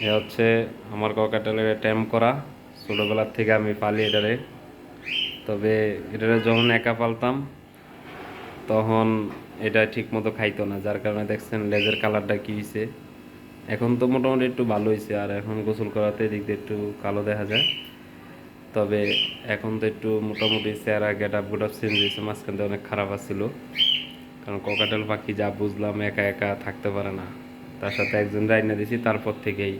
এ হচ্ছে আমার ককাটেলের ট্যাম করা। ছোটোবেলার থেকে আমি পালি এটারে। তবে এটারে যখন একা পালতাম তখন এটা ঠিক মতো খাইতো না, যার কারণে দেখছেন লেজের কালারটা কী হয়েছে। এখন তো মোটামুটি একটু ভালো হয়েছে, আর এখন গোসল করাতে দিক দিয়ে একটু কালো দেখা যায়। তবে এখন তো একটু মোটামুটি চেহারা গেট আপ চেঞ্জ হয়েছে, মাঝখান থেকে অনেক খারাপ আসছিল। কারণ ককাটেল পাখি যা বুঝলাম একা একা থাকতে পারে না, তার সাথে একজন রাইনা দিছি, তারপর থেকেই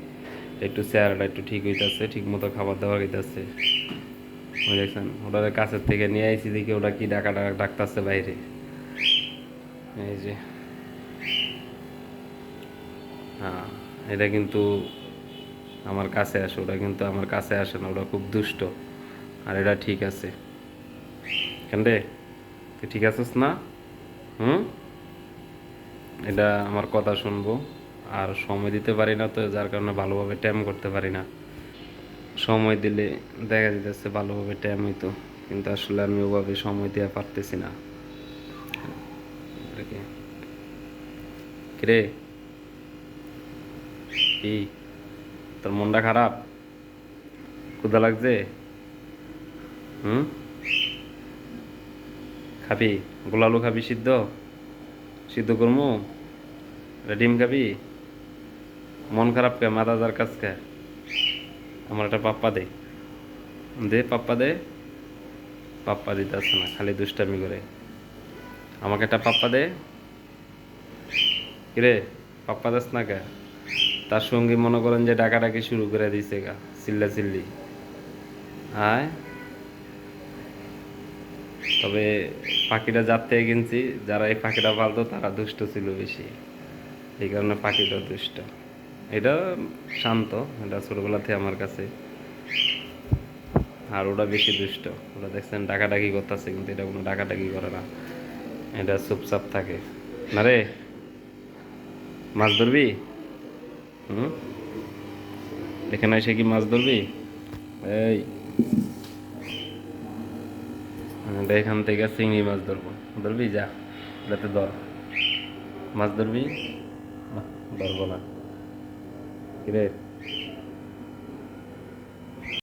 একটু চেহারাটা একটু ঠিক হইতেছে, ঠিক মতো খাবার দাবার হইতেছে। ওই দেখছেন ওটার কাছের থেকে নিয়ে আইসি দেখি ওটা কি ডাকতেছে বাইরে। এই যে হ্যাঁ, এটা কিন্তু আমার কাছে আসে, ওটা কিন্তু আমার কাছে আসে না, ওটা খুব দুষ্ট। আর এটা ঠিক আছে। কেন রে, তুই ঠিক আছিস না? হুম, এটা আমার কথা শুনবো। আর সময় দিতে পারি না তো, যার কারণে ভালোভাবে ট্যাম করতে পারি না। সময় দিলে দেখা যেতেছে ভালোভাবে ট্যাম হইতো, কিন্তু আসলে আমি ওভাবে সময় দেওয়া পারতেছি না। কিরে, কি তোর মনটা খারাপ? ক্ষুধা লাগছে? হুম, খাবি? গোলালু খাবি সিদ্ধ? সিদ্ধ করমু? ডিম খাবি? মন খারাপ কে, মাথা যার কাছ কে? আমার একটা পাপ্পা দে, দে পাপ্পা দে। পাপ্পা দিতে আসে না, খালি দুষ্টামি করে। আমাকে একটা পাপ্পা দে। কিরে, পাপ্পা দাস না কে? তার সঙ্গী মনে করেন যে ডাকাডাকি শুরু করে দিছে গা, চিল্লা চিল্লি। আয়। তবে পাখিটা যার থেকে কিনছি, যারা এই পাখিটা পালতো তারা দুষ্ট ছিল বেশি, এই কারণে পাখিটা দুষ্ট। এটা শান্ত, এটা ছোটবেলাতে আমার কাছে। আর ওটা বেশি দুষ্ট। ওটা দেখছেন ডাকাডাকি করতেছে, কিন্তু এটা কোনো ডাকাডাকি করে না, এটা চুপচাপ থাকে। না রে, মাছ ধরবি? হুম, এখানে এসে কি মাছ ধরবি? এই, এখান থেকে চিংড়ি মাছ ধরবো। ধরবি? যা, যাতে ধর। মাছ ধরবি? না, ধরবো না। কিরে,